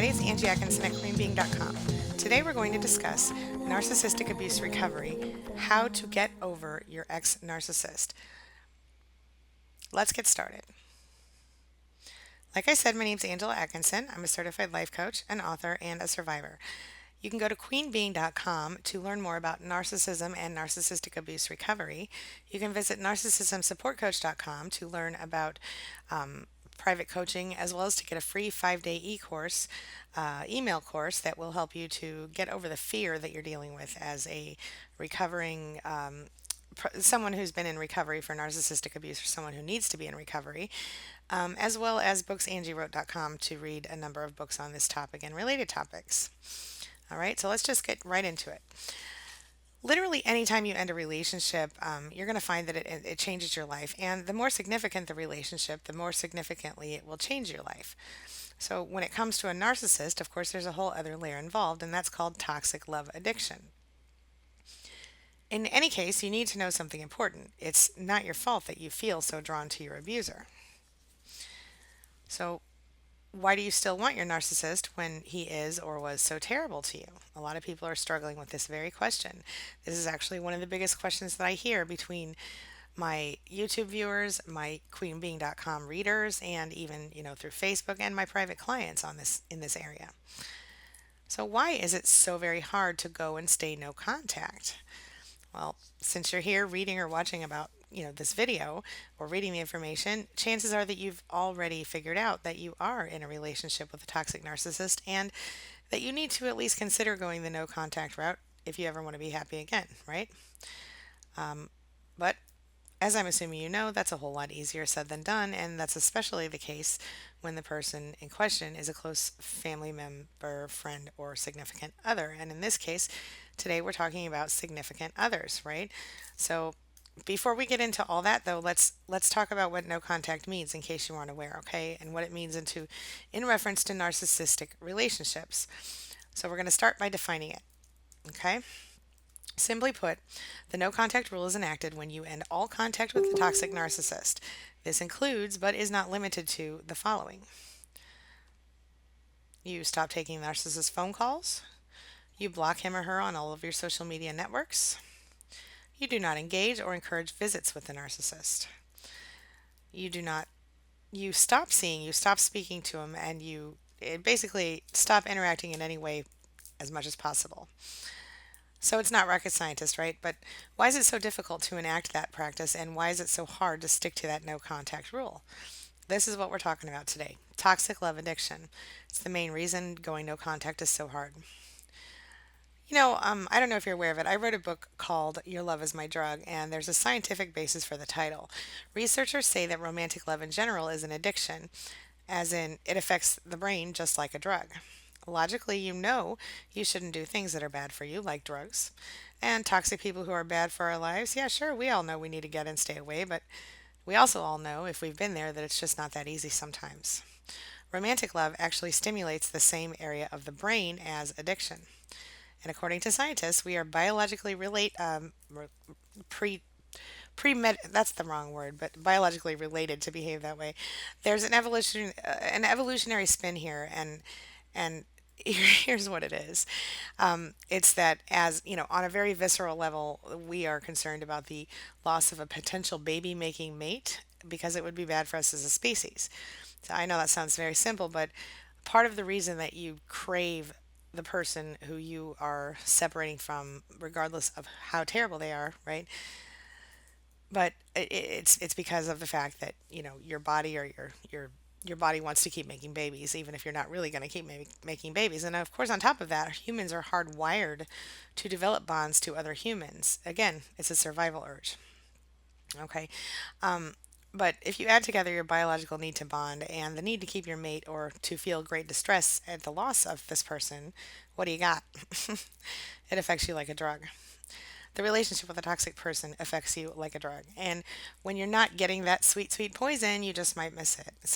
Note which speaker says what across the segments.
Speaker 1: everybody. It's Angie Atkinson at queenbeing.com. Today we're going to discuss narcissistic abuse recovery, how to get over your ex-narcissist. Let's get started. Like I said, my name is Angela Atkinson. I'm a certified life coach, an author, and a survivor. You can go to queenbeing.com to learn more about narcissism and narcissistic abuse recovery. You can visit narcissismsupportcoach.com to learn about private coaching, as well as to get a free 5-day e-course, email course that will help you to get over the fear that you're dealing with as a recovering someone who's been in recovery for narcissistic abuse or someone who needs to be in recovery, as well as booksangieWrote.com to read a number of books on this topic and related topics. All right, so let's just get right into it. Literally, anytime you end a relationship, you're going to find that it changes your life. And the more significant the relationship, the more significantly it will change your life. So, when it comes to a narcissist, of course, there's a whole other layer involved, and that's called toxic love addiction. In any case, you need to know something important. It's not your fault that you feel so drawn to your abuser. So, why do you still want your narcissist when he is or was so terrible to you? A lot of people are struggling with this very question. This is actually one of the biggest questions that I hear between my YouTube viewers, my queenbeing.com readers, and even, through Facebook and my private clients on this in this area. So why is it so very hard to go and stay no contact? Well, since you're here reading or watching about this video or reading the information, chances are that you've already figured out that you are in a relationship with a toxic narcissist and that you need to at least consider going the no contact route if you ever want to be happy again, right? But as I'm assuming you know, that's a whole lot easier said than done, and that's especially the case when the person in question is a close family member, friend, or significant other. And in this case, today we're talking about significant others, right? So before we get into all that, though, let's talk about what no contact means in case you aren't aware, okay? And what it means in reference to narcissistic relationships. So we're going to start by defining it, okay? Simply put, the no contact rule is enacted when you end all contact with the toxic narcissist. This includes, but is not limited to, the following. You stop taking the narcissist's phone calls. You block him or her on all of your social media networks. You do not engage or encourage visits with the narcissist. You stop speaking to him, and basically stop interacting in any way as much as possible. So it's not rocket scientist, right? But why is it so difficult to enact that practice, and why is it so hard to stick to that no contact rule? This is what we're talking about today. Toxic love addiction. It's the main reason going no contact is so hard. I don't know if you're aware of it. I wrote a book called Your Love is My Drug, and there's a scientific basis for the title. Researchers say that romantic love in general is an addiction, as in it affects the brain just like a drug. Logically, you shouldn't do things that are bad for you, like drugs. And toxic people who are bad for our lives, yeah, sure, we all know we need to get and stay away, but we also all know, if we've been there, that it's just not that easy sometimes. Romantic love actually stimulates the same area of the brain as addiction. And according to scientists, we are biologically that's the wrong word, but biologically related to behave that way. There's an evolutionary spin here, and here's what it is. It's that, as on a very visceral level, we are concerned about the loss of a potential baby making mate because it would be bad for us as a species. So I know that sounds very simple, but part of the reason that you crave the person who you are separating from, regardless of how terrible they are, right? But it's because of the fact that your body or your body wants to keep making babies, even if you're not really going to keep making babies. And of course, on top of that, humans are hardwired to develop bonds to other humans. Again, it's a survival urge. Okay. But if you add together your biological need to bond and the need to keep your mate or to feel great distress at the loss of this person, what do you got? It affects you like a drug. The relationship with a toxic person affects you like a drug. And when you're not getting that sweet, sweet poison, you just might miss it. It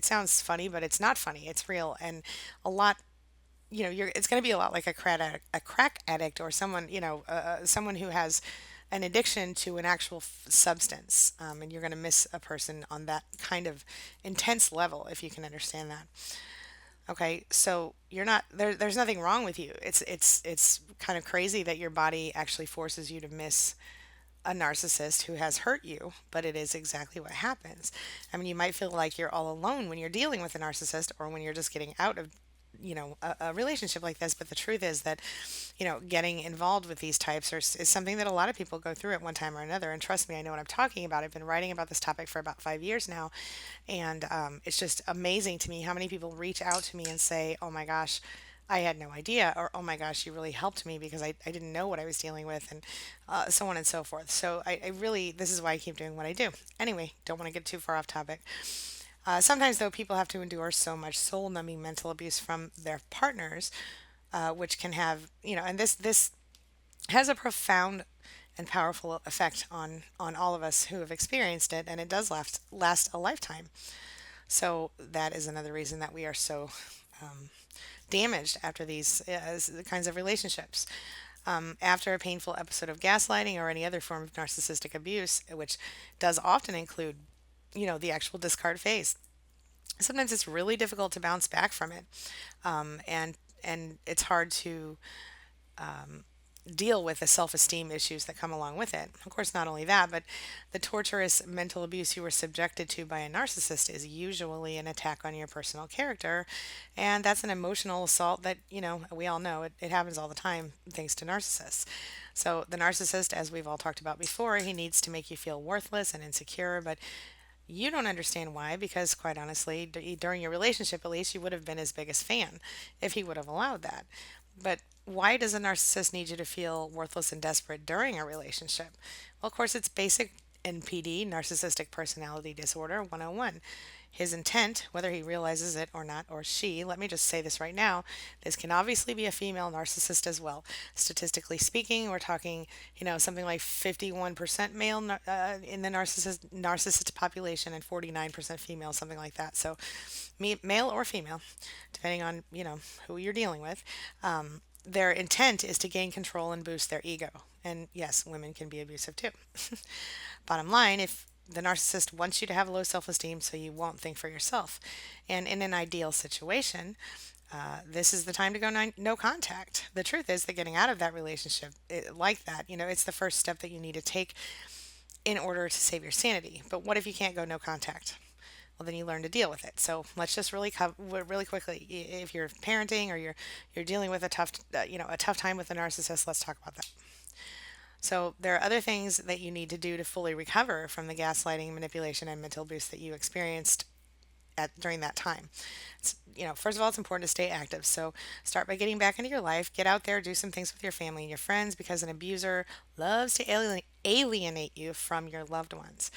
Speaker 1: sounds funny, but it's not funny. It's real. And a lot, it's going to be a lot like a crack addict or someone who has an addiction to an actual substance. And you're going to miss a person on that kind of intense level, if you can understand that. Okay, so you're not there. There's nothing wrong with you. It's kind of crazy that your body actually forces you to miss a narcissist who has hurt you, but it is exactly what happens. I mean, you might feel like you're all alone when you're dealing with a narcissist or when you're just getting out of, a relationship like this. But the truth is that, getting involved with these types is something that a lot of people go through at one time or another. And trust me, I know what I'm talking about. I've been writing about this topic for about 5 years now. And it's just amazing to me how many people reach out to me and say, oh my gosh, I had no idea, or oh my gosh, you really helped me because I didn't know what I was dealing with, and so on and so forth. So I really, this is why I keep doing what I do. Anyway, don't want to get too far off topic. Sometimes, though, people have to endure so much soul numbing mental abuse from their partners, which can have, and this has a profound and powerful effect on all of us who have experienced it, and it does last a lifetime. So that is another reason that we are so damaged after these kinds of relationships. After a painful episode of gaslighting or any other form of narcissistic abuse, which does often include, the actual discard phase, sometimes it's really difficult to bounce back from it, and it's hard to deal with the self esteem issues that come along with it. Of course, not only that, but the torturous mental abuse you were subjected to by a narcissist is usually an attack on your personal character. And that's an emotional assault that, we all know it happens all the time thanks to narcissists. So, the narcissist, as we've all talked about before, he needs to make you feel worthless and insecure, but you don't understand why, because quite honestly, during your relationship at least, you would have been his biggest fan if he would have allowed that. But why does a narcissist need you to feel worthless and desperate during a relationship? Well, of course, it's basic NPD, Narcissistic Personality Disorder 101. His intent, whether he realizes it or not, or she, let me just say this right now, this can obviously be a female narcissist as well. Statistically speaking, we're talking, something like 51% male in the narcissist population and 49% female, something like that. So, male or female, depending on, who you're dealing with. Their intent is to gain control and boost their ego. And yes, women can be abusive too. Bottom line, if the narcissist wants you to have low self esteem so you won't think for yourself. And in an ideal situation, this is the time to go no contact. The truth is that getting out of that relationship like that, it's the first step that you need to take in order to save your sanity. But what if you can't go no contact? Well, then you learn to deal with it. So let's just really quickly. If you're parenting or you're dealing with a tough time with a narcissist, let's talk about that. So there are other things that you need to do to fully recover from the gaslighting, manipulation, and mental abuse that you experienced during that time. First of all, it's important to stay active. So start by getting back into your life. Get out there, do some things with your family and your friends, because an abuser loves to alienate you from your loved ones.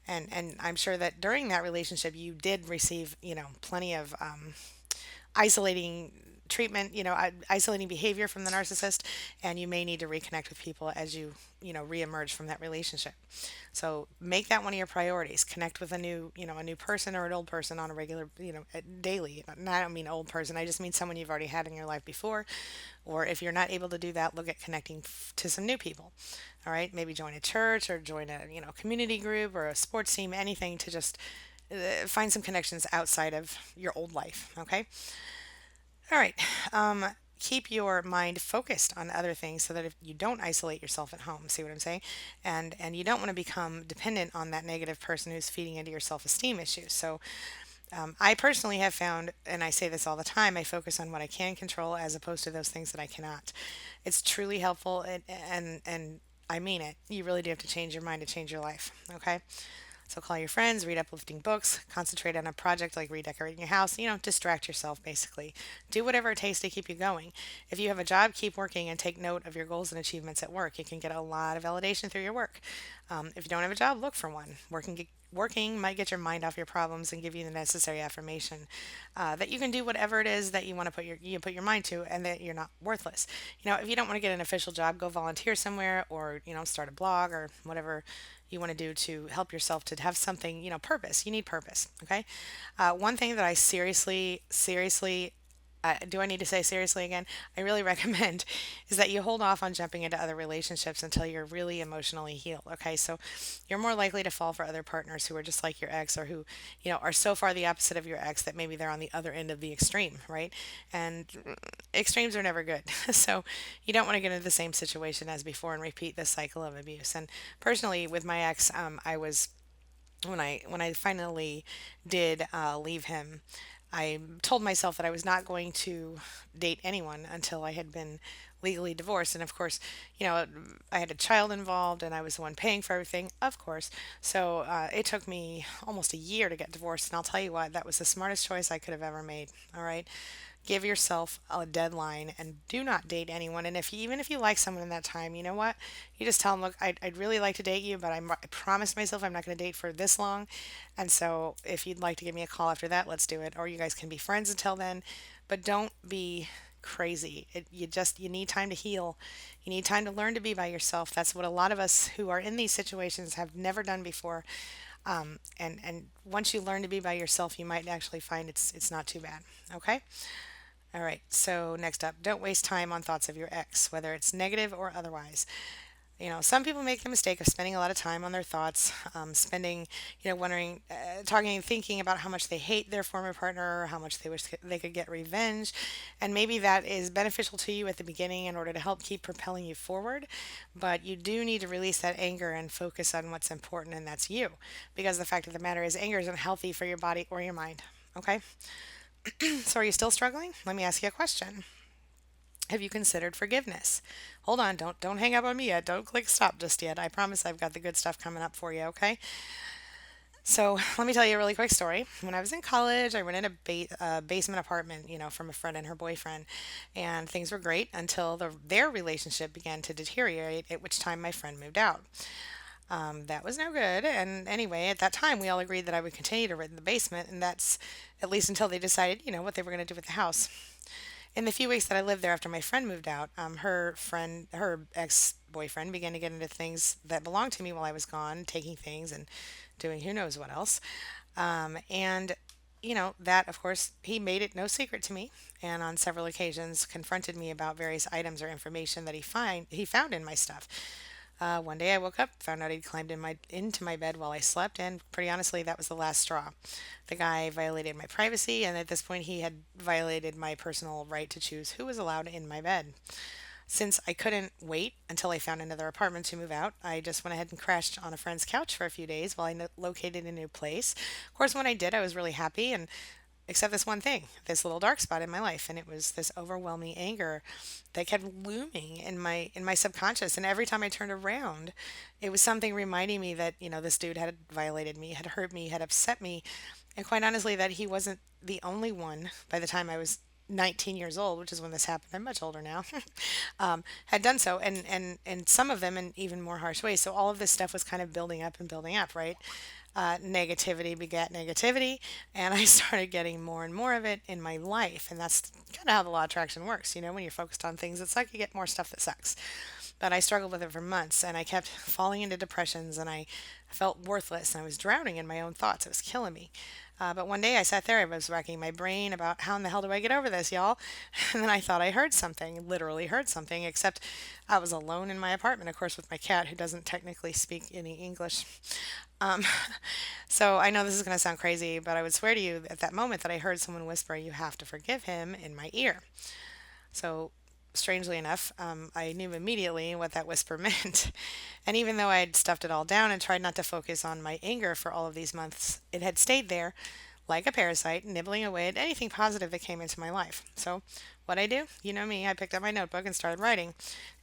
Speaker 1: And I'm sure that during that relationship, you did receive, plenty of isolating treatment, isolating behavior from the narcissist, and you may need to reconnect with people as you reemerge from that relationship. So make that one of your priorities. Connect with a new person or an old person on a regular, daily. And I don't mean old person. I just mean someone you've already had in your life before. Or if you're not able to do that, look at connecting to some new people. All right, maybe join a church or join a community group or a sports team, anything to just find some connections outside of your old life. Okay. All right. Keep your mind focused on other things so that if you don't isolate yourself at home, see what I'm saying? And you don't want to become dependent on that negative person who's feeding into your self-esteem issues. So I personally have found, and I say this all the time, I focus on what I can control as opposed to those things that I cannot. It's truly helpful, and I mean it. You really do have to change your mind to change your life. Okay. So call your friends, read uplifting books, concentrate on a project like redecorating your house, distract yourself basically. Do whatever it takes to keep you going. If you have a job, keep working and take note of your goals and achievements at work. You can get a lot of validation through your work. If you don't have a job, look for one. Working might get your mind off your problems and give you the necessary affirmation that you can do whatever it is that you want to put your mind to, and that you're not worthless. If you don't want to get an official job, go volunteer somewhere, or start a blog or whatever you want to do to help yourself to have something, purpose. You need purpose. Okay. One thing that I seriously Do I need to say seriously again? I really recommend is that you hold off on jumping into other relationships until you're really emotionally healed. Okay, so you're more likely to fall for other partners who are just like your ex, or who, are so far the opposite of your ex that maybe they're on the other end of the extreme, right? And extremes are never good. So you don't want to get into the same situation as before and repeat this cycle of abuse. And personally, with my ex, I was when I finally did leave him, I told myself that I was not going to date anyone until I had been legally divorced. And of course, I had a child involved and I was the one paying for everything, of course. So it took me almost a year to get divorced. And I'll tell you what, that was the smartest choice I could have ever made. All right. Give yourself a deadline and do not date anyone. And even if you like someone in that time, you know what? You just tell them, look, I'd really like to date you, but I promised myself I'm not going to date for this long. And so if you'd like to give me a call after that, let's do it. Or you guys can be friends until then, but don't be crazy. You need time to heal. You need time to learn to be by yourself. That's what a lot of us who are in these situations have never done before. And once you learn to be by yourself, you might actually find it's not too bad. Okay? All right, so next up, don't waste time on thoughts of your ex, whether it's negative or otherwise. Some people make the mistake of spending a lot of time on their thoughts, spending, wondering, talking, thinking about how much they hate their former partner, or how much they wish they could get revenge. And maybe that is beneficial to you at the beginning in order to help keep propelling you forward. But you do need to release that anger and focus on what's important, and that's you. Because the fact of the matter is, anger isn't healthy for your body or your mind. Okay? So are you still struggling? Let me ask you a question. Have you considered forgiveness? Hold on, don't hang up on me yet. Don't click stop just yet. I promise I've got the good stuff coming up for you, okay? So let me tell you a really quick story. When I was in college, I rented a basement apartment, from a friend and her boyfriend, and things were great until their relationship began to deteriorate. At which time my friend moved out. That was no good. And anyway, at that time, we all agreed that I would continue to rent in the basement, and that's at least until they decided, what they were going to do with the house. In the few weeks that I lived there after my friend moved out, her ex boyfriend, began to get into things that belonged to me while I was gone, taking things and doing who knows what else. And that of course he made it no secret to me, and on several occasions confronted me about various items or information that he found in my stuff. One day I woke up, found out he'd climbed into my bed while I slept, and pretty honestly, that was the last straw. The guy violated my privacy, and at this point, he had violated my personal right to choose who was allowed in my bed. Since I couldn't wait until I found another apartment to move out, I just went ahead and crashed on a friend's couch for a few days while I located a new place. Of course, when I did, I was really happy, and except this one thing, this little dark spot in my life, and it was this overwhelming anger that kept looming in my subconscious. And every time I turned around, it was something reminding me that this dude had violated me, had hurt me, had upset me, and quite honestly, that he wasn't the only one. By the time I was 19 years old, which is when this happened, I'm much older now, had done so, and some of them in even more harsh ways. So all of this stuff was kind of building up, right? Negativity begat negativity, and I started getting more and more of it in my life. And that's kind of how the law of attraction works. When you're focused on things that suck, you get more stuff that sucks. But I struggled with it for months, and I kept falling into depressions, and I felt worthless, and I was drowning in my own thoughts. It was killing me. But one day I sat there, I was racking my brain about how in the hell do I get over this, y'all? And then I thought I heard something, literally heard something, except I was alone in my apartment, of course, with my cat who doesn't technically speak any English. Um, so I know this is going to sound crazy, but I would swear to you at that moment that I heard someone whisper, "You have to forgive him," in my ear. So strangely enough, I knew immediately what that whisper meant. And even though I had stuffed it all down and tried not to focus on my anger for all of these months, it had stayed there like a parasite, nibbling away at anything positive that came into my life. So, what I do, you know me, I picked up my notebook and started writing.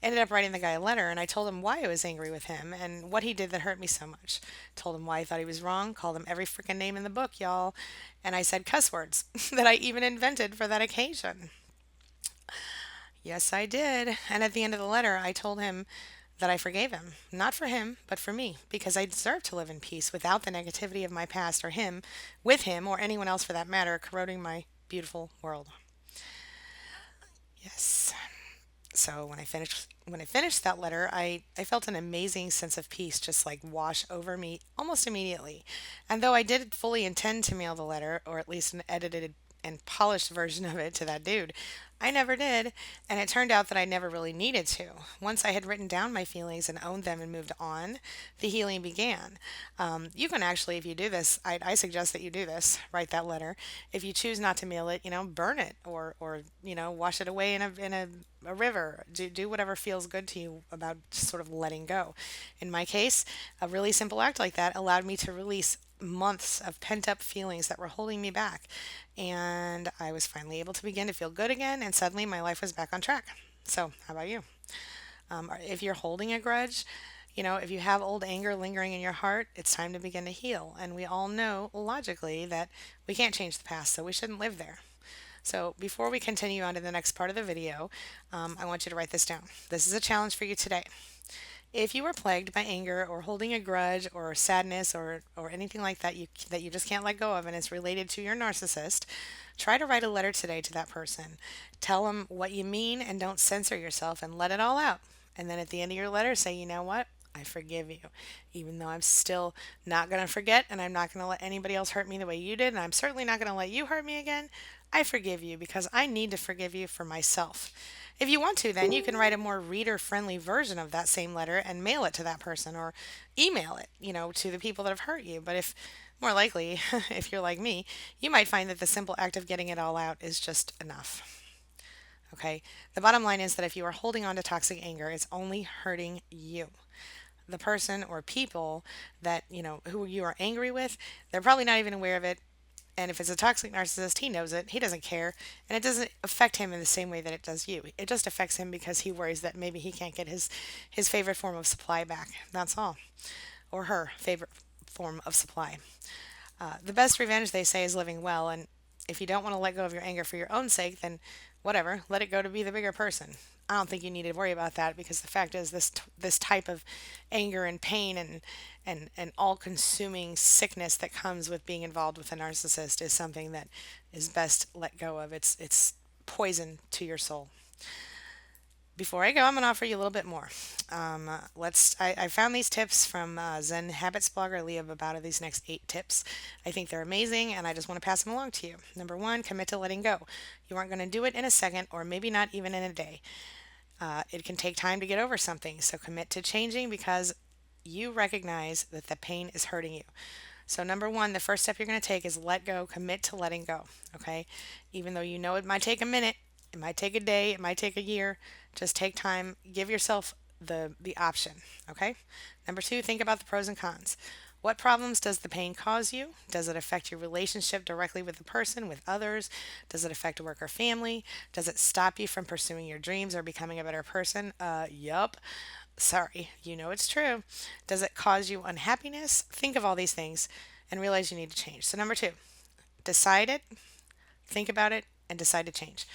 Speaker 1: Ended up writing the guy a letter, and I told him why I was angry with him and what he did that hurt me so much. Told him why I thought he was wrong, called him every freaking name in the book, y'all. And I said cuss words that I even invented for that occasion. Yes, I did. And at the end of the letter, I told him that I forgave him, not for him, but for me, because I deserve to live in peace without the negativity of my past or him, with him, or anyone else for that matter, corroding my beautiful world. Yes. So when I finished that letter, I felt an amazing sense of peace just like wash over me almost immediately. And though I did fully intend to mail the letter, or at least an edited and polished version of it to that dude. I never did, and it turned out that I never really needed to. Once I had written down my feelings and owned them and moved on, the healing began. You can actually, if you do this, I suggest that you do this. Write that letter. If you choose not to mail it, burn it or wash it away in a river. Do whatever feels good to you about just sort of letting go. In my case, a really simple act like that allowed me to release months of pent up feelings that were holding me back. And I was finally able to begin to feel good again, and suddenly my life was back on track. So, how about you? If you're holding a grudge, if you have old anger lingering in your heart, it's time to begin to heal. And we all know logically that we can't change the past, so we shouldn't live there. So, before we continue on to the next part of the video, I want you to write this down. This is a challenge for you today. If you are plagued by anger or holding a grudge or sadness or anything like that you just can't let go of and it's related to your narcissist, try to write a letter today to that person. Tell them what you mean and don't censor yourself and let it all out. And then at the end of your letter say, "You know what? I forgive you. Even though I'm still not going to forget and I'm not going to let anybody else hurt me the way you did, and I'm certainly not going to let you hurt me again. I forgive you because I need to forgive you for myself." If you want to, then you can write a more reader friendly version of that same letter and mail it to that person or email it, to the people that have hurt you. But if more likely, if you're like me, you might find that the simple act of getting it all out is just enough. Okay? The bottom line is that if you are holding on to toxic anger, it's only hurting you. The person or people that, who you are angry with, they're probably not even aware of it. And if it's a toxic narcissist, he knows it. He doesn't care. And it doesn't affect him in the same way that it does you. It just affects him because he worries that maybe he can't get his favorite form of supply back. That's all. Or her favorite form of supply. The best revenge, they say, is living well. And if you don't want to let go of your anger for your own sake, then whatever, let it go to be the bigger person. I don't think you need to worry about that because the fact is this type of anger and pain and all-consuming sickness that comes with being involved with a narcissist is something that is best let go of. It's poison to your soul. Before I go, I'm going to offer you a little bit more. I found these tips from Zen Habits blogger Leah Babauta. These next 8 tips, I think they're amazing, and I just want to pass them along to you. Number 1, commit to letting go. You aren't going to do it in a second, or maybe not even in a day. It can take time to get over something, so commit to changing because you recognize that the pain is hurting you. So, number 1, the first step you're going to take is let go, commit to letting go. Okay? Even though you know it might take a minute, it might take a day, it might take a year, just take time, give yourself the option. Okay? Number 2, think about the pros and cons. What problems does the pain cause you? Does it affect your relationship directly with the person, with others? Does it affect work or family? Does it stop you from pursuing your dreams or becoming a better person? Yup. Sorry, you know it's true. Does it cause you unhappiness? Think of all these things and realize you need to change. So, number 2, decide it, think about it, and decide to change.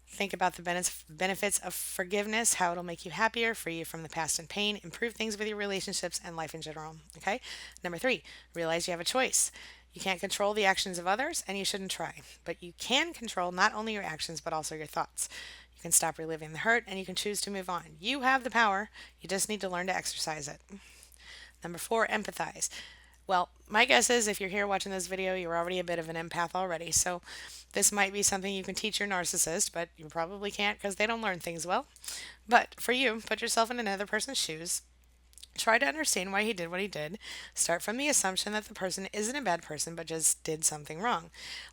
Speaker 1: Think about the benefits of forgiveness, how it'll make you happier, free you from the past and pain, improve things with your relationships and life in general. Okay? Number 3, realize you have a choice. You can't control the actions of others, and you shouldn't try. But you can control not only your actions, but also your thoughts. You can stop reliving the hurt, and you can choose to move on. You have the power. You just need to learn to exercise it. Number 4, empathize. Well, my guess is if you're here watching this video, you're already a bit of an empath already. So this might be something you can teach your narcissist, but you probably can't because they don't learn things well. But for you, put yourself in another person's shoes. Try to understand why he did what he did. Start from the assumption that the person isn't a bad person, but just did something wrong.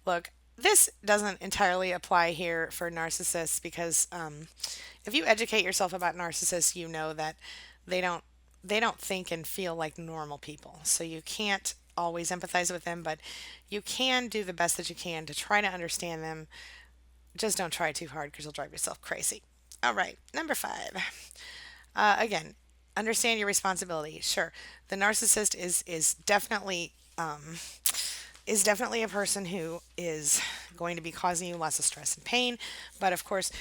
Speaker 1: Look, this doesn't entirely apply here for narcissists because if you educate yourself about narcissists, you know that they don't they don't think and feel like normal people. So you can't always empathize with them, but you can do the best that you can to try to understand them. Just don't try too hard because you'll drive yourself crazy. All right, number 5. Again, understand your responsibility. Sure, the narcissist is definitely a person who is going to be causing you lots of stress and pain. But of course,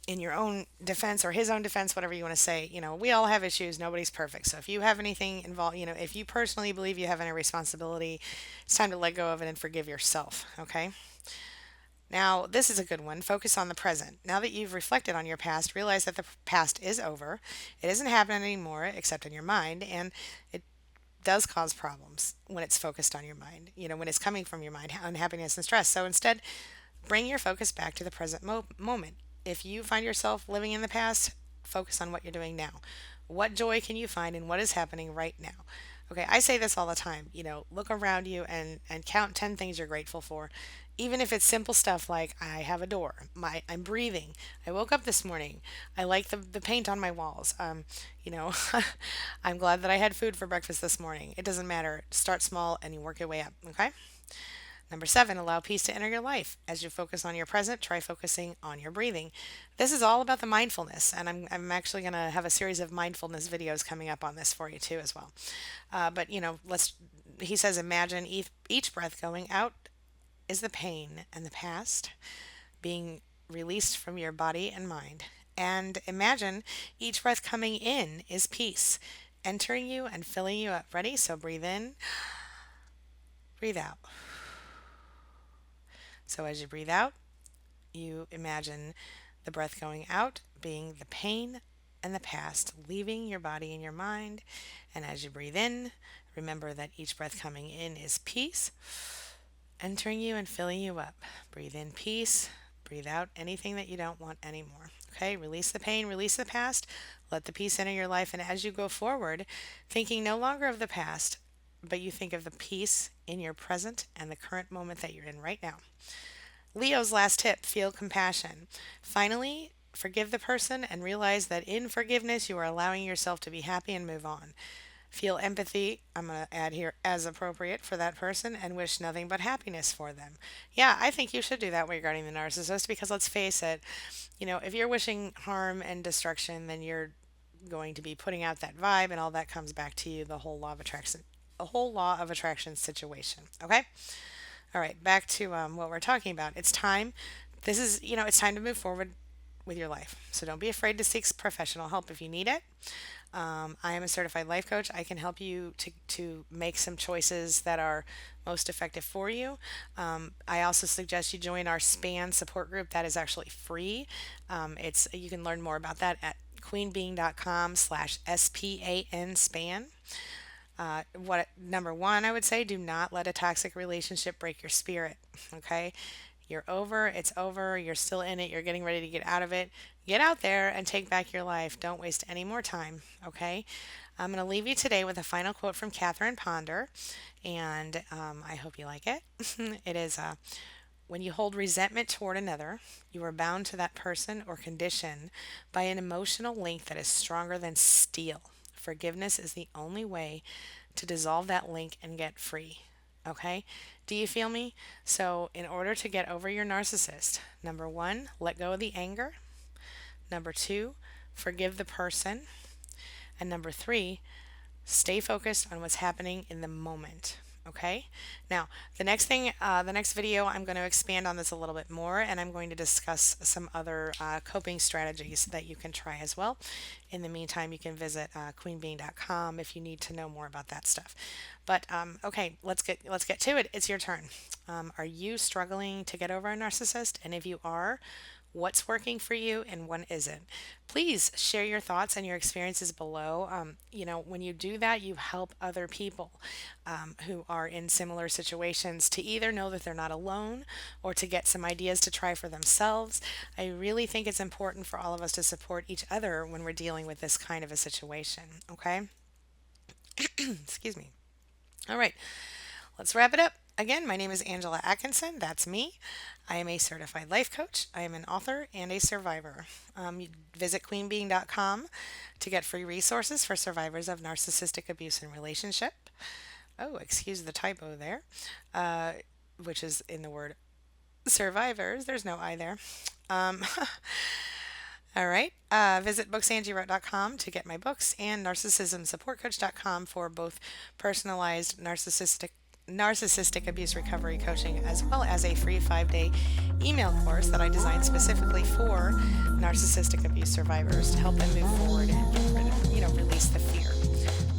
Speaker 1: in your own defense or his own defense, whatever you want to say, we all have issues. Nobody's perfect. So if you have anything involved, if you personally believe you have any responsibility, it's time to let go of it and forgive yourself. Okay. Now, this is a good one. Focus on the present. Now that you've reflected on your past, realize that the past is over. It isn't happening anymore except in your mind, and it does cause problems when it's focused on your mind, when it's coming from your mind, unhappiness and stress. So instead, Bring your focus back to the present moment. If you find yourself living in the past, focus on what you're doing now. What joy can you find in what is happening right now? Okay, I say this all the time. Look around you and count 10 things you're grateful for. Even if it's simple stuff like I have a door, I'm breathing, I woke up this morning, I like the paint on my walls. You know, I'm glad that I had food for breakfast this morning. It doesn't matter. Start small and you work your way up. Okay. Number seven, allow peace to enter your life. As you focus on your present, try focusing on your breathing. This is all about the mindfulness, and I'm actually going to have a series of mindfulness videos coming up on this for you too as well. But he says, imagine each breath going out is the pain and the past being released from your body and mind. And imagine each breath coming in is peace, entering you and filling you up. Ready? So breathe in, breathe out. So as you breathe out, you imagine the breath going out being the pain and the past leaving your body and your mind. And as you breathe in, remember that each breath coming in is peace, entering you and filling you up. Breathe in peace, breathe out anything that you don't want anymore. Okay, release the pain, release the past, let the peace enter your life. And as you go forward, thinking no longer of the past, but you think of the peace in your present and the current moment that you're in right now. Leo's last tip, feel compassion. Finally, forgive the person and realize that in forgiveness, you are allowing yourself to be happy and move on. Feel empathy, I'm going to add here, as appropriate for that person and wish nothing but happiness for them. Yeah, I think you should do that regarding the narcissist because let's face it, if you're wishing harm and destruction, then you're going to be putting out that vibe and all that comes back to you, the whole law of attraction situation. Okay? All right, back to what we're talking about. It's time. It's time to move forward with your life. So don't be afraid to seek professional help if you need it. I am a certified life coach. I can help you to make some choices that are most effective for you. I also suggest you join our SPAN support group. That is actually free. You can learn more about that at queenbeing.com/SPAN SPAN. Number one, I would say, do not let a toxic relationship break your spirit. Okay. It's over, you're still in it, you're getting ready to get out of it. Get out there and take back your life. Don't waste any more time. Okay. I'm going to leave you today with a final quote from Catherine Ponder, and I hope you like it. It is, when you hold resentment toward another, you are bound to that person or condition by an emotional link that is stronger than steel. Forgiveness is the only way to dissolve that link and get free. Okay? Do you feel me? So, in order to get over your narcissist, number one, let go of the anger. Number two, forgive the person. And number three, stay focused on what's happening in the moment. Okay. Now, the next video, I'm going to expand on this a little bit more, and I'm going to discuss some other coping strategies that you can try as well. In the meantime, you can visit queenbeing.com if you need to know more about that stuff. But okay, let's get to it. It's your turn. Are you struggling to get over a narcissist? And if you are, what's working for you and what isn't? Please share your thoughts and your experiences below. When you do that, you help other people who are in similar situations to either know that they're not alone or to get some ideas to try for themselves. I really think it's important for all of us to support each other when we're dealing with this kind of a situation. Okay? Excuse me. All right. Let's wrap it up. Again, my name is Angela Atkinson. That's me. I am a certified life coach. I am an author and a survivor. Visit queenbeing.com to get free resources for survivors of narcissistic abuse and relationship. Oh, excuse the typo there, which is in the word survivors. There's no I there. All right. Visit booksangiewrote.com to get my books and narcissismsupportcoach.com for both personalized narcissistic abuse recovery coaching, as well as a free 5-day email course that I designed specifically for narcissistic abuse survivors to help them move forward and get rid of, release the fear.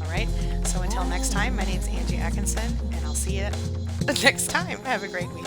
Speaker 1: All right. So until next time, my name's Angie Atkinson, and I'll see you next time. Have a great week.